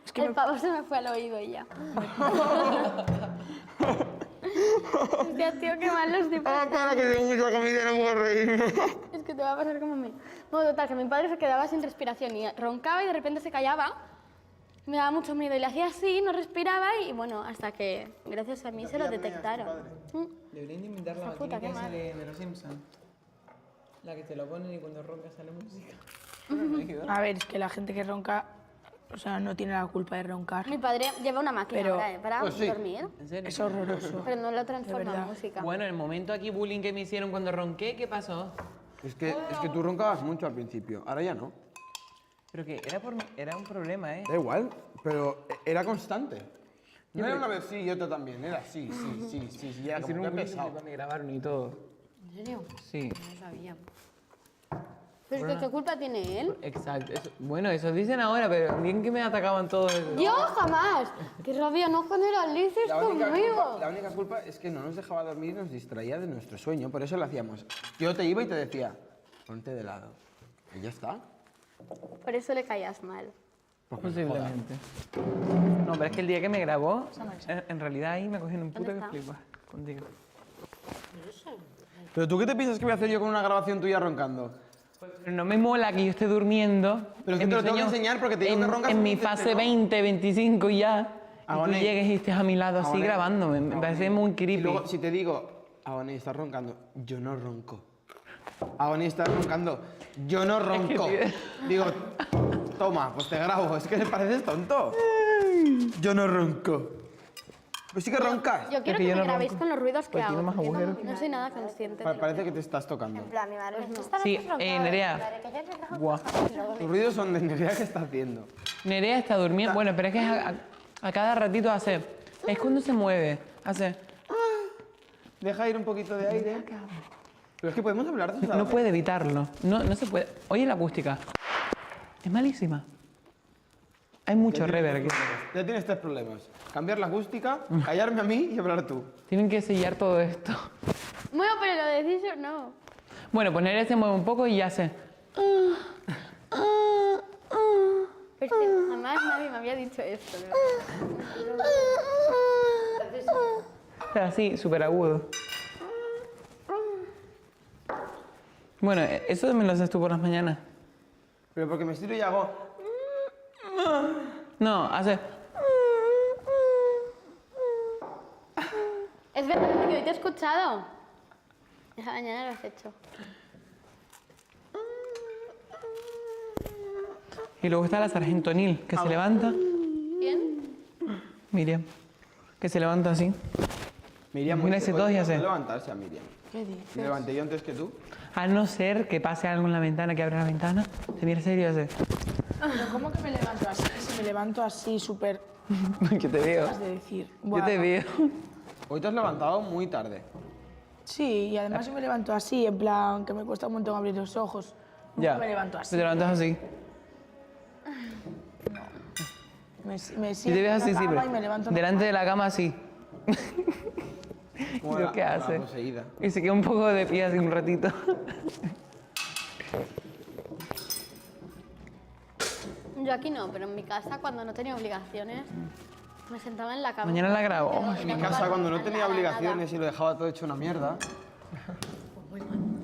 Es que el pavo se me fue al oído y ya. Hostia, tío, qué mal los tipos. Ah, para que tengo mucha comida, no puedo reírme. Es que te va a pasar como a mí. Bueno, total, que mi padre se quedaba sin respiración y roncaba y de repente se callaba. Me daba mucho miedo y le hacía así, no respiraba y bueno, hasta que gracias a mí se lo detectaron. Deberían de inventar la Esa puta, máquina que qué mal. sale de los Simpsons. La que te lo ponen y cuando ronca sale música. A ver, es que la gente que ronca, o sea, no tiene la culpa de roncar. Mi padre lleva una máquina Pero- ahora, para Pues sí. dormir, ¿En serio? Es horroroso. pero no lo transforma en verdad. música. Bueno, el momento aquí bullying que me hicieron cuando ronqué, ¿qué pasó? Es que tú roncabas mucho al principio, ahora ya no. Pero que era un problema, ¿eh? Da igual, pero era constante. No era una vez sí y otra también, era sí, ya como que pesado. cuando me grabaron y todo. ¿En serio? Sí, No sabía. Pero es que, ¿qué culpa tiene él? exacto. Bueno, eso dicen ahora, pero bien que me atacaban todos. ¡Yo jamás! ¡Qué rabia! ¡No generalices conmigo! La única culpa es que no nos dejaba dormir y nos distraía de nuestro sueño, por eso lo hacíamos. Yo te iba y te decía, ponte de lado. Y ya está. Por eso le caías mal. Posiblemente. No, pero es que el día que me grabó, en realidad ahí me cogieron un puto ¿Dónde que está? flipas contigo. ¿Pero tú qué te piensas que voy a hacer yo con una grabación tuya roncando? Pero no me mola que yo esté durmiendo. Pero es que en te mi lo tengo que sueño, enseñar porque te digo que roncas en mi mucho, fase ¿no? 20, 25 ya. Y tú Agoné. llegues y estés a mi lado así Agoné. grabándome. Me parece muy Y creepy. luego, si te digo, Agoné, estás roncando, yo no ronco. Agoné, estás roncando, yo no ronco. Digo, toma, pues te grabo, es que me pareces tonto. Yo no ronco. Pues sí que roncas. Yo quiero que que yo me no grabéis ronco. con los ruidos que Pues hago. tiene más porque agujeros. no soy nada consciente. de lo Parece que te estás tocando. En plan, mi madre me dice, Sí, Nerea. Guau. Tus ruidos son de Nerea que está haciendo. Nerea está durmiendo. Bueno, pero es que a cada ratito hace. Es cuando se mueve. Hace. Deja ir un poquito de aire. Pero es que podemos hablar de eso. No puede evitarlo. No se puede. Oye, la acústica. Es malísima. Hay mucho reverb aquí. Ya tienes tres problemas. Cambiar la acústica, callarme a mí y hablar tú. Tienen que sellar todo esto. Bueno, pero lo decís o no. Bueno, pues Nerea se mueve un poco y ya hace. Pero es que jamás nadie me había dicho esto. de verdad. Pero así, súper agudo. Bueno, eso me lo haces tú por las mañanas. Pero porque me estiro y hago... No, hace. Es verdad que hoy te he escuchado. Esa mañana lo has hecho. Y luego está la sargento Nil, que se levanta. ¿Quién? Miriam. Que se levanta así. Miriam, Mira, ese todo ya sé. levantarse a Miriam. ¿Qué dices? Me levanté yo antes que tú. A no ser que pase algo en la ventana, que abra la ventana, se mira serio y hace. Pero ¿cómo que me levanto así? Si me levanto así súper... Yo te veo. Has de decir. Yo Buah. te veo. Hoy te has levantado muy tarde. Sí, y además yo me levanto así, en plan, que me cuesta un montón abrir los ojos. Nunca Ya. me levanto así. Te levantas así. Me Y siento te ves en así la cama siempre. y me levanto Delante de la cama así. Como ¿Y la- qué como la hace? poseída. Y se queda un poco de pie así un ratito. Yo aquí no, pero en mi casa cuando no tenía obligaciones me sentaba en la cama. Mañana la grabo. En mi casa, cuando no tenía obligaciones y lo dejaba todo hecho una mierda,